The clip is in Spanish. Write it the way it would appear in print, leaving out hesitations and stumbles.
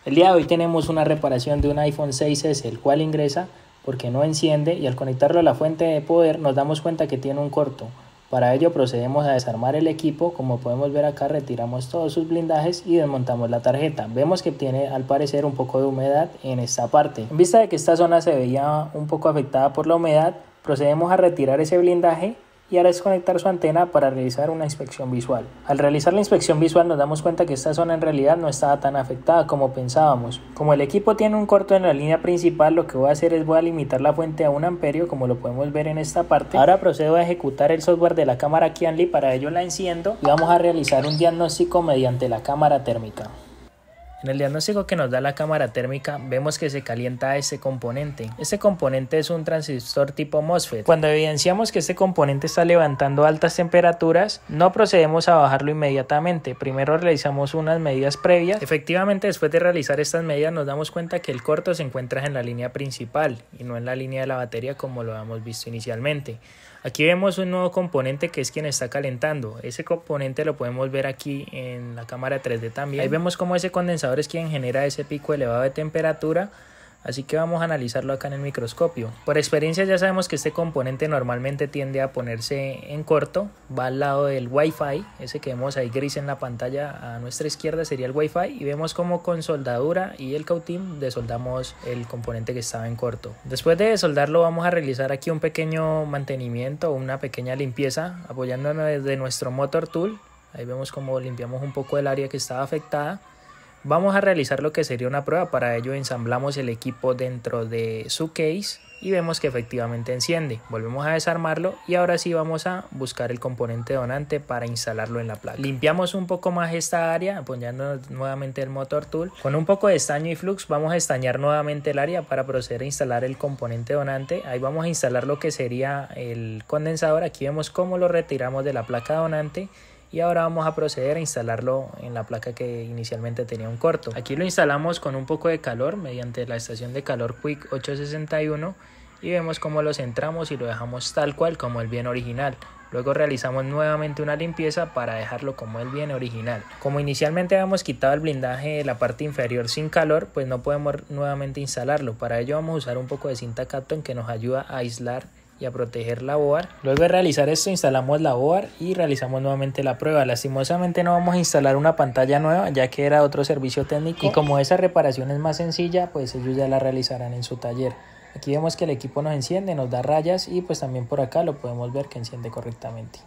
El día de hoy tenemos una reparación de un iPhone 6S, el cual ingresa porque no enciende y al conectarlo a la fuente de poder nos damos cuenta que tiene un corto. Para ello procedemos a desarmar el equipo. Como podemos ver acá, retiramos todos sus blindajes y desmontamos la tarjeta. Vemos que tiene al parecer un poco de humedad en esta parte. En vista de que esta zona se veía un poco afectada por la humedad, procedemos a retirar ese blindaje y a desconectar su antena para realizar una inspección visual. Al realizar la inspección visual nos damos cuenta que esta zona en realidad no estaba tan afectada como pensábamos. Como el equipo tiene un corto en la línea principal, lo que voy a hacer es voy a limitar la fuente a 1 amperio, como lo podemos ver en esta parte. Ahora procedo a ejecutar el software de la cámara Qianli. Para ello la enciendo y vamos a realizar un diagnóstico mediante la cámara térmica. En el diagnóstico que nos da la cámara térmica vemos que se calienta este componente. Este componente es un transistor tipo MOSFET. Cuando evidenciamos que este componente está levantando altas temperaturas, no procedemos a bajarlo inmediatamente. Primero realizamos unas medidas previas. Efectivamente, después de realizar estas medidas nos damos cuenta que el corto se encuentra en la línea principal y no en la línea de la batería como lo habíamos visto inicialmente. Aquí vemos un nuevo componente que es quien está calentando. Ese componente lo podemos ver aquí en la cámara 3D también. Ahí vemos cómo ese condensador es quien genera ese pico elevado de temperatura. Así que vamos a analizarlo acá en el microscopio. Por experiencia ya sabemos que este componente normalmente tiende a ponerse en corto. Va al lado del Wi-Fi, ese que vemos ahí gris en la pantalla a nuestra izquierda sería el Wi-Fi. Y vemos como con soldadura y el cautín desoldamos el componente que estaba en corto. Después de desoldarlo vamos a realizar aquí un pequeño mantenimiento, una pequeña limpieza apoyándonos desde nuestro Motor Tool. Ahí vemos como limpiamos un poco el área que estaba afectada. Vamos a realizar lo que sería una prueba. Para ello ensamblamos el equipo dentro de su case y vemos que efectivamente enciende. Volvemos a desarmarlo y ahora sí vamos a buscar el componente donante para instalarlo en la placa. Limpiamos un poco más esta área apoyando nuevamente el Motor Tool. Con un poco de estaño y flux vamos a estañar nuevamente el área para proceder a instalar el componente donante. Ahí vamos a instalar lo que sería el condensador. Aquí vemos cómo lo retiramos de la placa donante. Y ahora vamos a proceder a instalarlo en la placa que inicialmente tenía un corto. Aquí lo instalamos con un poco de calor mediante la estación de calor Quick 861 y vemos cómo lo centramos y lo dejamos tal cual como el viene original. Luego realizamos nuevamente una limpieza para dejarlo como el viene original. Como inicialmente habíamos quitado el blindaje de la parte inferior sin calor, pues no podemos nuevamente instalarlo. Para ello vamos a usar un poco de cinta Kapton que nos ayuda a aislar y a proteger la board. Luego de realizar esto instalamos la board y realizamos nuevamente la prueba. Lastimosamente no vamos a instalar una pantalla nueva ya que era otro servicio técnico y como esa reparación es más sencilla pues ellos ya la realizarán en su taller. Aquí vemos que el equipo nos enciende, nos da rayas y pues también por acá lo podemos ver que enciende correctamente.